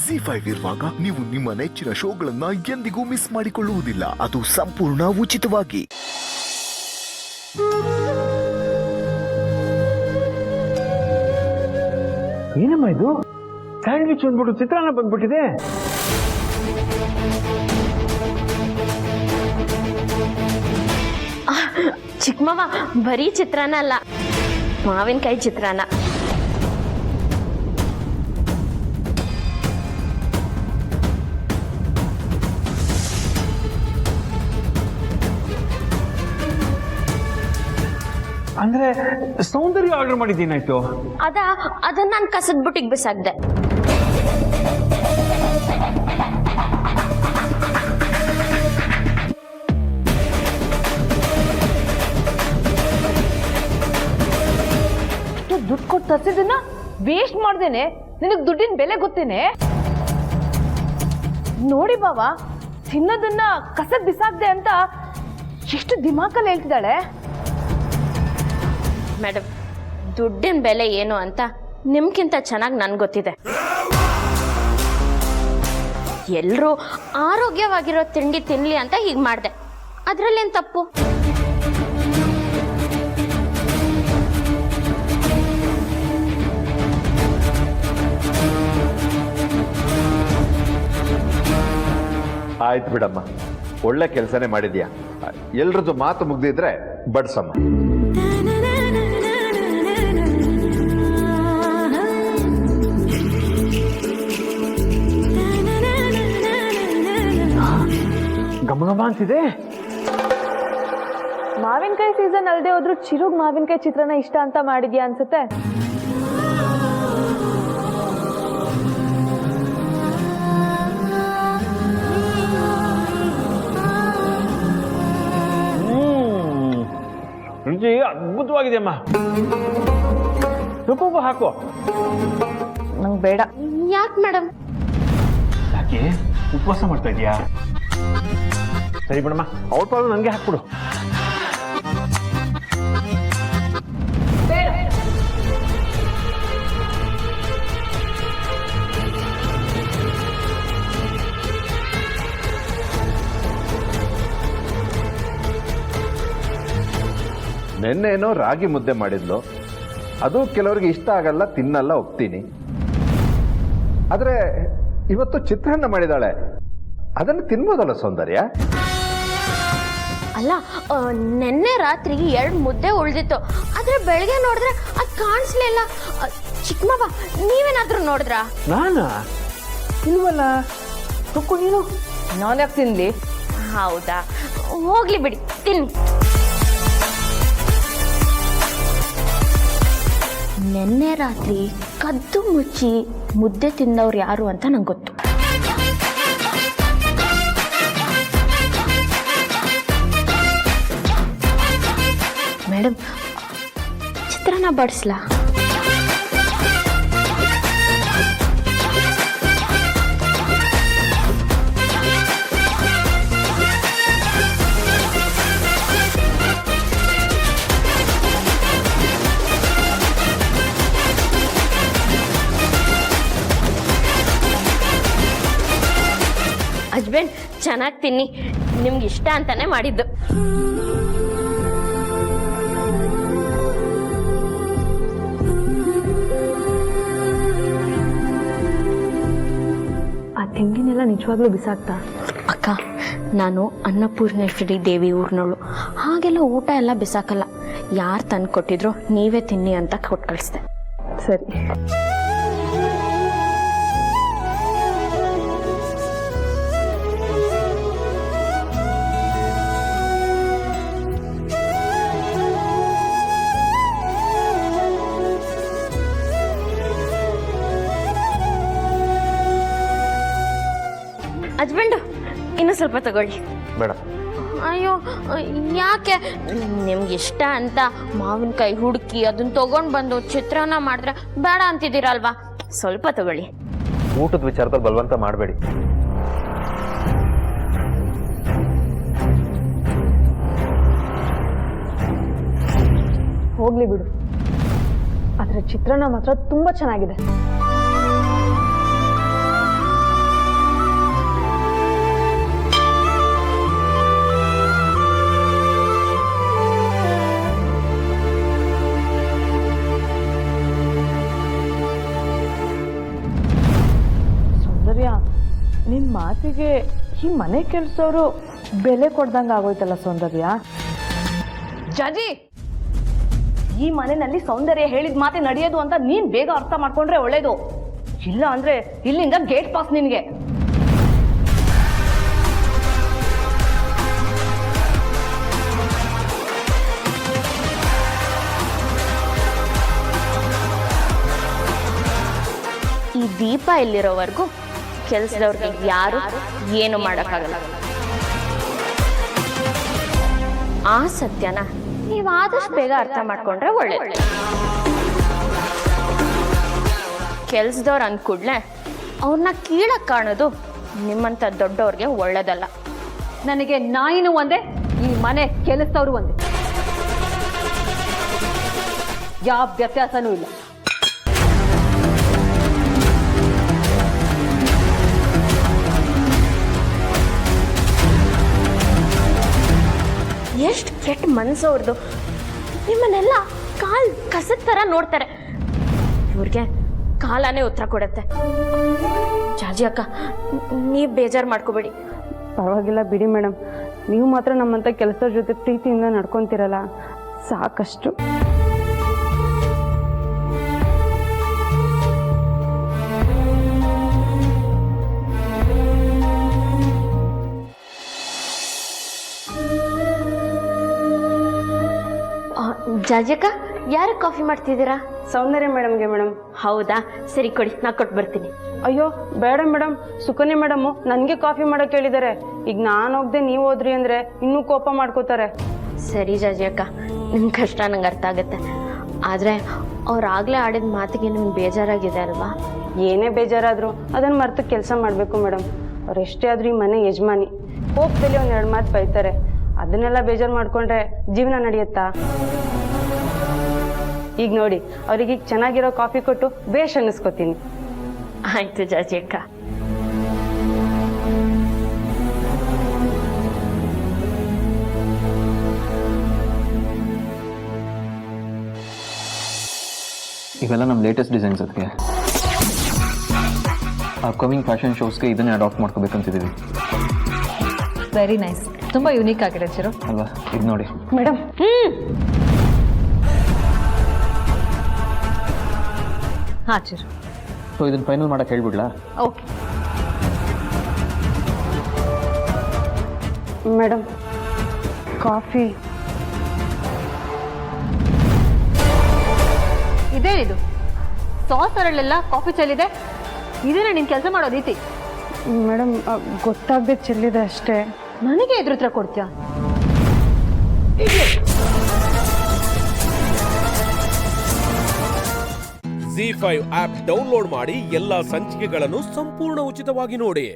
ZEE5 ಇರುವಾಗ ನೀವು ನಿಮ್ಮ ನೆಚ್ಚಿನ ಶೋಗಳನ್ನ ಎಂದಿಗೂ ಮಿಸ್ ಮಾಡಿಕೊಳ್ಳುವುದಿಲ್ಲ. ಅದು ಸಂಪೂರ್ಣ ಉಚಿತವಾಗಿ. ಏನಮ್ಮ ಇದು? ಸ್ಯಾಂಡ್ವಿಚ್ ಅಂದ್ಬಿಟ್ಟು ಚಿತ್ರಾನ್ನ ಬಂದ್ಬಿಟ್ಟಿದೆ. ಚಿಕ್ಕಮ್ಮವ ಬರೀ ಚಿತ್ರಾನ್ನ ಅಲ್ಲ, ಮಾವಿನಕಾಯಿ ಚಿತ್ರಾನ್ನ. ಅಂದ್ರೆ ಸೌಂದರ್ಯ ಆರ್ಡರ್ ಮಾಡಿದ್ದೇನಾಯ್ತು? ಅದನ್ನ ನಾನು ಕಸದ ಬುಟ್ಟಿಗೆ ಬಿಸಾಕ್ದೆ. ದುಡ್ಡು ಕೊಟ್ಟು ತರಿಸಿದನ್ನ ವೇಸ್ಟ್ ಮಾಡ್ದೇನೆ ನಿನಗ್ ದುಡ್ಡಿನ ಬೆಲೆ ಗೊತ್ತೇನೆ? ನೋಡಿ ಬಾವ, ತಿನ್ನೋದನ್ನ ಕಸದ್ ಬಿಸಾಕ್ದೆ ಅಂತ ಎಷ್ಟು ದಿಮಾಕಲ್ಲಿ ಹೇಳ್ತಿದ್ದಾಳೆ. ಮೇಡಮ್, ದುಡ್ಡಿನ ಬೆಲೆ ಏನು ಅಂತ ನಿಮ್ಗಿಂತ ಚೆನ್ನಾಗಿ ನನ್ಗೆ ಗೊತ್ತಿದೆ. ಎಲ್ಲರೂ ಆರೋಗ್ಯವಾಗಿರೋ ತಿಂಡಿ ತಿನ್ಲಿ ಅಂತ ಹೀಗೆ ಮಾಡಿದೆ. ಅದರಲ್ಲೇನು ತಪ್ಪು? ಆಯ್ತು ಬಿಡಮ್ಮ, ಒಳ್ಳೆ ಕೆಲಸನೇ ಮಾಡಿದ್ಯಾ. ಎಲ್ರದ್ದು ಮಾತು ಮುಗ್ದಿದ್ರೆ ಬಡ್ಸಮ್ಮ. ಗಮಗಮ ಅಂತಿದೆ. ಮಾವಿನಕಾಯಿ ಸೀಸನ್ ಅಲ್ಲದೆ ಹೋದ್ರು ಚಿರುಗ್ ಮಾವಿನಕಾಯಿ ಚಿತ್ರಾನ್ನ ಇಷ್ಟ ಅಂತ ಮಾಡಿದ್ಯಾ ಅನ್ಸುತ್ತೆ. ರುಚಿ ಅದ್ಭುತವಾಗಿದೆಯಮ್ಮ. ಸ್ವಲ್ಪ ಹಾಕು. ನಂಗೆ ಬೇಡ. ಯಾಕೆ ಮೇಡಮ್? ಯಾಕೆ ಉಪವಾಸ ಮಾಡ್ತಾ ಇದೀಯಾ? ಸರಿ ಬಿಡಮ್ಮ, ಅವ್ರ ಪಾಲು ನನಗೆ ಹಾಕ್ಬಿಡು. ನೆನ್ನೇನೋ ರಾಗಿ ಮುದ್ದೆ ಮಾಡಿದ್ಲು, ಅದು ಕೆಲವರಿಗೆ ಇಷ್ಟ ಆಗಲ್ಲ, ತಿನ್ನಲ್ಲ, ಒಪ್ತೀನಿ. ಆದ್ರೆ ಇವತ್ತು ಚಿತ್ರಾನ್ನ ಮಾಡಿದಾಳೆ, ಅದನ್ನು ತಿನ್ಬೋದಲ್ಲ ಸೌಂದರ್ಯ? ಅಲ್ಲ, ನೆನ್ನೆ ರಾತ್ರಿ 2 ಮುದ್ದೆ ಉಳ್ದಿತ್ತು, ಆದ್ರೆ ಬೆಳಗ್ಗೆ ನೋಡಿದ್ರೆ ಅದು ಕಾಣಿಸ್ಲಿಲ್ಲ. ಚಿಕ್ಕಮ್ಮವ, ನೀವೇನಾದ್ರೂ ನೋಡಿದ್ರಾ? ನಾನಾ? ಇಲ್ವಲ್ಲ. ತಪ್ಪು ನೀನು. ನಾನು ಯಾಕೆ ತಿನ್ಲಿ? ಹೌದಾ, ಹೋಗ್ಲಿ ಬಿಡಿ, ತಿನ್ನಿ. ನೆನ್ನೆ ರಾತ್ರಿ ಕದ್ದು ಮುಚ್ಚಿ ಮುದ್ದೆ ತಿಂದವ್ರು ಯಾರು ಅಂತ ನಂಗೆ ಗೊತ್ತು. ಮೇಡಮ್, ಚಿತ್ರಾನ್ನ ಬಡಿಸ್ಲಾ? ಹಸ್ಬೆಂಡ್, ಚೆನ್ನಾಗಿ ತಿನ್ನಿ, ನಿಮ್ಗೆ ಇಷ್ಟ ಅಂತಾನೆ ಮಾಡಿದ್ದು. ಆ ತಿಂಡಿನೆಲ್ಲ ನಿಜವಾಗ್ಲೂ ಬಿಸಾಕ್ತಾ? ಅಕ್ಕ, ನಾನು ಅನ್ನಪೂರ್ಣೇಶ್ವರಿ ದೇವಿ ಊರ್ನೋಳು, ಹಾಗೆಲ್ಲ ಊಟ ಎಲ್ಲ ಬಿಸಾಕಲ್ಲ. ಯಾರು ತಂದು ಕೊಟ್ಟಿದ್ರು ನೀವೇ ತಿನ್ನಿ ಅಂತ ಕೊಟ್ಟು ಕಳಿಸ್ದೆ. ಸರಿ. ಹಸ್ಬೆಂಡು, ಇನ್ನೂ ಸ್ವಲ್ಪ ತಗೊಳ್ಳಿ. ಬೇಡ. ಅಯ್ಯೋ, ಯಾಕೆ? ನಿಮ್ಗೆ ಇಷ್ಟ ಅಂತ ಮಾವಿನಕಾಯಿ ಹುಡುಕಿ ಅದನ್ನ ತಗೊಂಡು ಬಂದು ಚಿತ್ರಾನ್ನ ಮಾಡಿದ್ರೆ ಬೇಡ ಅಂತಿದ್ದೀರಲ್ವಾ? ಸ್ವಲ್ಪ ತಗೊಳ್ಳಿ. ಊಟದ ವಿಚಾರದಲ್ಲಿ ಬಲವಂತ ಮಾಡಬೇಡಿ. ಹೋಗ್ಲಿ ಬಿಡು, ಆದ್ರೆ ಚಿತ್ರಾನ್ನ ಮಾತ್ರ ತುಂಬಾ ಚೆನ್ನಾಗಿದೆ. ಸೌಂದರ್ಯ, ನಿನ್ನ ಮಾತಿಗೆ ಈ ಮನೆ ಕೆಲಸವರು ಬೆಲೆ ಕೊಡ್ದಂಗೆ ಆಗೋಯ್ತಲ್ಲ ಸೌಂದರ್ಯ. ಜಾಜಿ, ಈ ಮನೆಯಲ್ಲಿ ಸೌಂದರ್ಯ ಹೇಳಿದ ಮಾತೆ ನಡೆಯೋದು ಅಂತ ನೀನ್ ಬೇಗ ಅರ್ಥ ಮಾಡ್ಕೊಂಡ್ರೆ ಒಳ್ಳೇದು. ಇಲ್ಲ ಅಂದ್ರೆ ಇಲ್ಲಿಂದ ಗೇಟ್ ಪಾಸ್ ನಿನ್ಗೆ. ಈ ದೀಪ ಇಲ್ಲಿರೋವರೆಗೂ ಕೆಲಸದವ್ರಿಗೆ ಯಾರು ಏನು ಮಾಡೋಕ್ಕಾಗಲ್ಲ. ಆ ಸತ್ಯನ ನೀವು ಆದಷ್ಟು ಬೇಗ ಅರ್ಥ ಮಾಡ್ಕೊಂಡ್ರೆ ಒಳ್ಳೇದು. ಕೆಲ್ಸದವ್ರು ಅಂದ ಕೂಡಲೇ ಅವ್ರನ್ನ ಕೀಳಕ್ ಕಾಣೋದು ನಿಮ್ಮಂಥ ದೊಡ್ಡವ್ರಿಗೆ ಒಳ್ಳೇದಲ್ಲ. ನನಗೆ ನಾಯಿನೂ ಒಂದೇ, ಈ ಮನೆ ಕೆಲಸದವರು ಒಂದೇ, ಯಾವ ವ್ಯತ್ಯಾಸನೂ ಇಲ್ಲ. ಎಷ್ಟು ಕೆಟ್ಟ ಮನಸ್ಸು ಅವ್ರದ್ದು. ನಿಮ್ಮನ್ನೆಲ್ಲ ಕಾಲ್ ಕಸದ ಥರ ನೋಡ್ತಾರೆ. ಇವ್ರಿಗೆ ಕಾಲನೇ ಉತ್ತರ ಕೊಡುತ್ತೆ. ಜಾಜಿ ಅಕ್ಕ, ನೀವು ಬೇಜಾರು ಮಾಡ್ಕೋಬೇಡಿ. ಪರವಾಗಿಲ್ಲ ಬಿಡಿ ಮೇಡಮ್, ನೀವು ಮಾತ್ರ ನಮ್ಮಂಥ ಕೆಲಸದ ಜೊತೆ ಪ್ರೀತಿಯಿಂದ ನಡ್ಕೊತಿರಲ್ಲ, ಸಾಕಷ್ಟು. ಜಾಜಿ ಅಕ್ಕ, ಯಾರು ಕಾಫಿ ಮಾಡ್ತಿದ್ದೀರಾ? ಸೌಂದರ್ಯ ಮೇಡಮ್ಗೆ ಮೇಡಮ್. ಹೌದಾ, ಸರಿ ಕೊಡಿ, ನಾ ಕೊಟ್ಟು ಬರ್ತೀನಿ. ಅಯ್ಯೋ ಬೇಡ ಮೇಡಮ್, ಸುಕನ್ಯಾ ಮೇಡಮು ನನಗೆ ಕಾಫಿ ಮಾಡೋಕೆ ಹೇಳಿದ್ದಾರೆ. ಈಗ ನಾನು ಹೋಗದೆ ನೀವು ಹೋದ್ರಿ ಅಂದರೆ ಇನ್ನೂ ಕೋಪ ಮಾಡ್ಕೋತಾರೆ. ಸರಿ ಜಾಜಿ ಅಕ್ಕ, ನಿಮ್ಮ ಕಷ್ಟ ನಂಗೆ ಅರ್ಥ ಆಗುತ್ತೆ. ಆದರೆ ಅವ್ರಾಗಲೇ ಆಡಿದ ಮಾತಿಗೆ ನಿಮ್ಗೆ ಬೇಜಾರಾಗಿದೆ ಅಲ್ವಾ? ಏನೇ ಬೇಜಾರಾದರೂ ಅದನ್ನು ಮರೆತು ಕೆಲಸ ಮಾಡಬೇಕು ಮೇಡಮ್. ಅವ್ರು ಎಷ್ಟೇ ಆದರೂ ಈ ಮನೆ ಯಜಮಾನಿ, ಕೋಪದಲ್ಲಿ ಒಂದೆರಡು ಮಾತು ಬೈತಾರೆ. ಅದನ್ನೆಲ್ಲ ಬೇಜಾರು ಮಾಡಿಕೊಂಡ್ರೆ ಜೀವನ ನಡೆಯುತ್ತಾ? ಈಗ ನೋಡಿ, ಅವ್ರಿಗೆ ಈಗ ಚೆನ್ನಾಗಿರೋ ಕಾಫಿ ಕೊಟ್ಟು ಬೇಷ್ ಅನ್ನಿಸ್ಕೋತೀನಿ. ಆಯ್ತು ಜಾಜಿ ಅಕ್ಕ. ಇವೆಲ್ಲ ನಮ್ಮ ಲೇಟೆಸ್ಟ್ ಡಿಸೈನ್ಸ್. ಅದಕ್ಕೆ ಅಪ್ಕಮಿಂಗ್ ಫ್ಯಾಷನ್ ಶೋಸ್ಗೆ ಇದನ್ನೇ ಅಡಾಪ್ಟ್ ಮಾಡ್ಕೋಬೇಕಂತಿದ್ದೀವಿ. ವೆರಿ ನೈಸ್, ತುಂಬ ಯುನೀಕ್ ಆಗಿದೆ ಚಿರು ಅಲ್ವಾ? ಇದು ನೋಡಿ ಮೇಡಮ್. ಹಾಂ ಚಿರು, ಸೊ ಇದನ್ನು ಫೈನಲ್ ಮಾಡೋಕ್ಕೆ ಹೇಳ್ಬಿಡ್ಲಾ? ಓಕೆ ಮೇಡಮ್, ಕಾಫಿ ಇದೇನಿದು? ಸಾಸ್ ಅರಳೆಲ್ಲ ಕಾಫಿ ಚೆಲ್ಲಿದೆ. ಇದೇನೇ ನೀನು ಕೆಲಸ ಮಾಡೋ ರೀತಿ? ಮೇಡಮ್, ಗೊತ್ತಾಗದೆ ಚೆಲ್ಲಿದೆ ಅಷ್ಟೇ. ನನಗೆ ಎದುರು ಹತ್ರ ಕೊಡ್ತೀಯಾ? ZEE5 ಆಪ್ ಡೌನ್ಲೋಡ್ ಮಾಡಿ ಎಲ್ಲಾ ಸಂಚಿಕೆಗಳನ್ನು ಸಂಪೂರ್ಣ ಉಚಿತವಾಗಿ ನೋಡಿ.